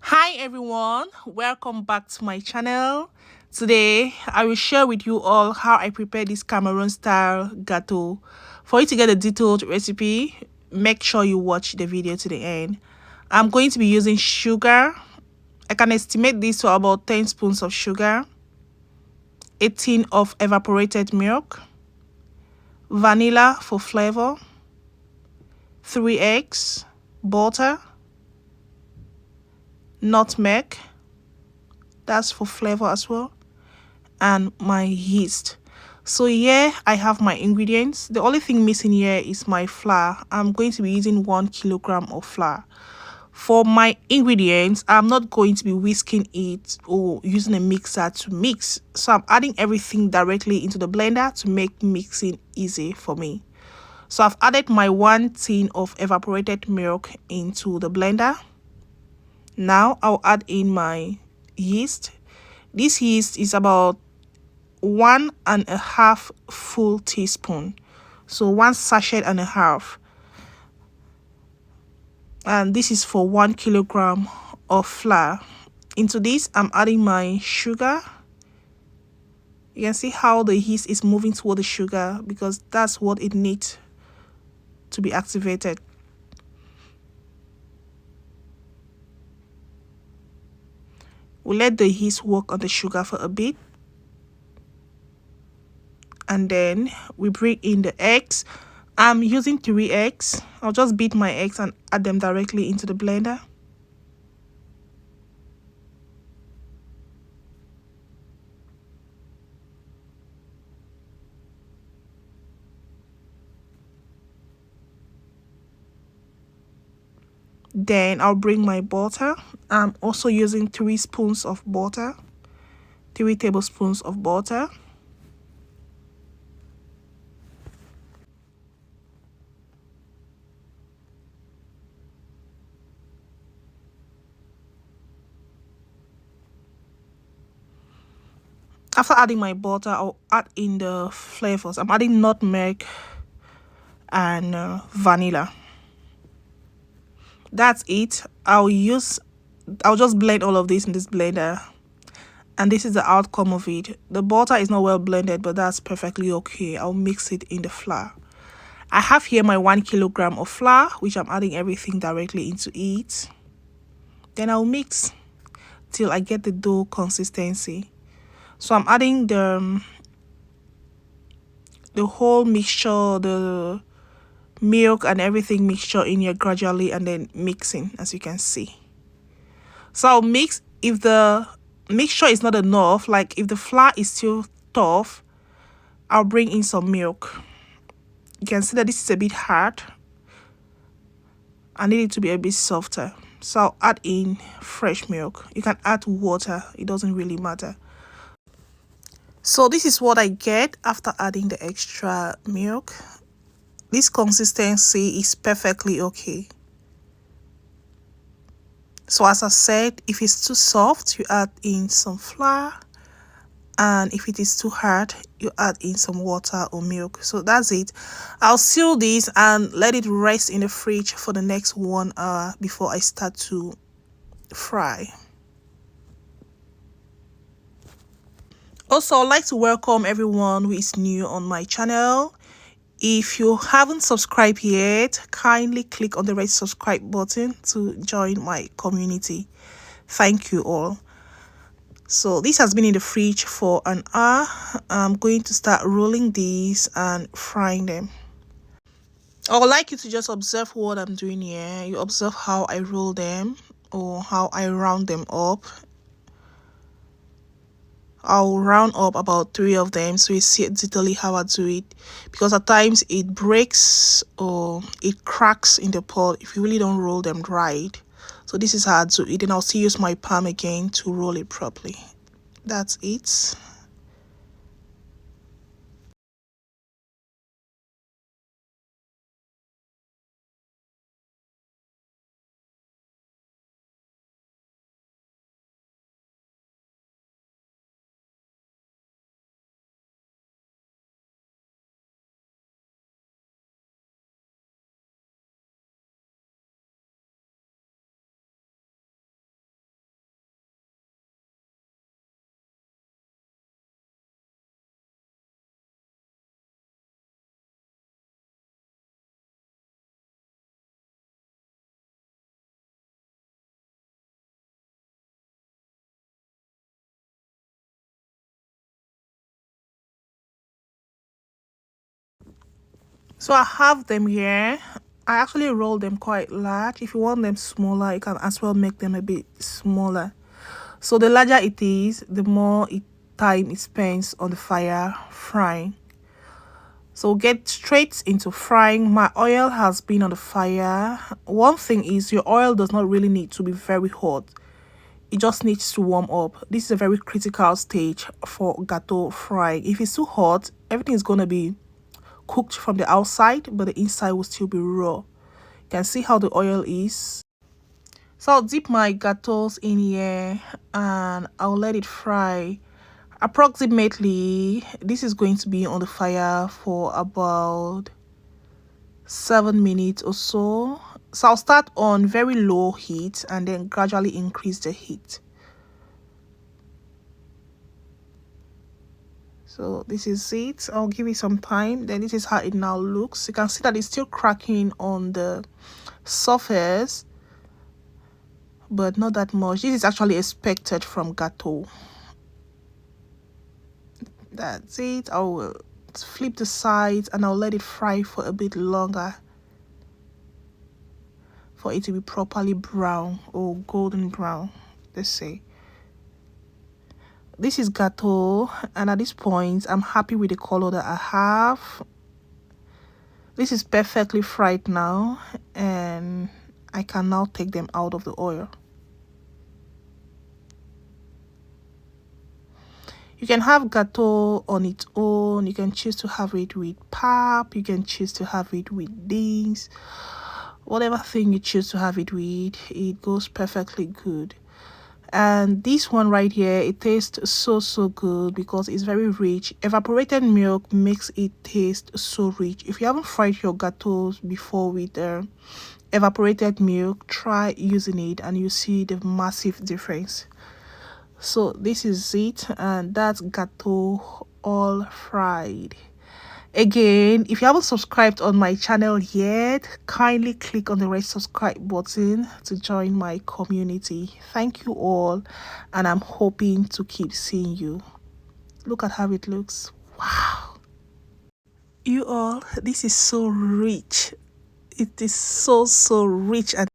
Hi everyone, welcome back to my channel. Today I will share with you all how I prepare this Cameroon style gateau. For you to get a detailed recipe, make sure you watch the video to the end. I'm going to be using sugar. I can estimate this to about 10 spoons of sugar, a tin of evaporated milk, vanilla for flavor, 3 eggs, butter, nutmeg, that's for flavor as well, and my yeast. So here I have my ingredients. The only thing missing here is my flour. I'm going to be using 1 kilogram of flour. For my ingredients, I'm not going to be whisking it or using a mixer to mix. So I'm adding everything directly into the blender to make mixing easy for me. So I've added my 1 tin of evaporated milk into the blender. Now I'll add in my yeast. This yeast is about 1.5 full teaspoon, so 1 sachet and a half, and this is for 1 kilogram of flour. Into this I'm adding my sugar. You can see how the yeast is moving toward the sugar because that's what it needs to be activated. We'll let the yeast work on the sugar for a bit, and then we bring in the eggs. I'm using 3 eggs. I'll just beat my eggs and add them directly into the blender. Then I'll bring my butter. I'm also using 3 spoons of butter, 3 tablespoons of butter. After adding my butter, I'll add in the flavors. I'm adding nutmeg and vanilla. That's it. I'll just blend all of this in this blender, and this is the outcome of it. The butter is not well blended, but that's perfectly okay. I'll mix it in the flour. I have here my 1 kilogram of flour, which I'm adding everything directly into it. Then I'll mix till I get the dough consistency. So I'm adding the whole mixture, the milk and everything mixture in here gradually, and then mixing, as you can see. So I'll mix. If the mixture is not enough, like if the flour is still tough, I'll bring in some milk. You can see that this is a bit hard. I need it to be a bit softer, so I'll add in fresh milk. You can add water, it doesn't really matter. So this is what I get after adding the extra milk. This consistency is perfectly okay. So as I said, if it's too soft, you add in some flour, and if it is too hard, you add in some water or milk. So that's it. I'll seal this and let it rest in the fridge for the next 1 hour before I start to fry. Also, I'd like to welcome everyone who is new on my channel. If you haven't subscribed yet, kindly click on the red subscribe button to join my community. Thank you all. So this has been in the fridge for an hour. I'm going to start rolling these and frying them. I would like you to just observe what I'm doing here. You observe how I roll them or how I round them up. I'll round up about 3 of them so you see exactly how I do it, because at times it breaks or it cracks in the pot if you really don't roll them right. So this is how I do it. Then I'll still use my palm again to roll it properly. That's it. So I have them here. I actually roll them quite large. If you want them smaller, you can as well make them a bit smaller. So the larger it is, the more time it spends on the fire frying. So get straight into frying. My oil has been on the fire. One thing is, your oil does not really need to be very hot. It just needs to warm up. This is a very critical stage for gateau frying. If it's too hot, everything is going to be cooked from the outside, but the inside will still be raw. You can see how the oil is. So I'll dip my gateaux in here and I'll let it fry. Approximately, this is going to be on the fire for about 7 minutes or so. So I'll start on very low heat and then gradually increase the heat. So this is it. I'll give it some time. Then this is how it now looks. You can see that it's still cracking on the surface, but not that much. This is actually expected from gateau. That's it. I will flip the sides and I'll let it fry for a bit longer for it to be properly brown or golden brown, let's say. This is gateau, and at this point I'm happy with the color that I have. This is perfectly fried now, and I can now take them out of the oil. You can have gateau on its own. You can choose to have it with pap. You can choose to have it with beans. Whatever thing you choose to have it with, it goes perfectly good. And this one right here, it tastes so good because it's very rich. Evaporated milk makes it taste so rich. If you haven't fried your gateaux before with evaporated milk, try using it and you see the massive difference. So this is it, and that's gateau all fried. Again, if you haven't subscribed on my channel yet, kindly click on the red subscribe button to join my community. Thank you all, and I'm hoping to keep seeing you. Look at how it looks. Wow. You all, this is so rich. It is so rich and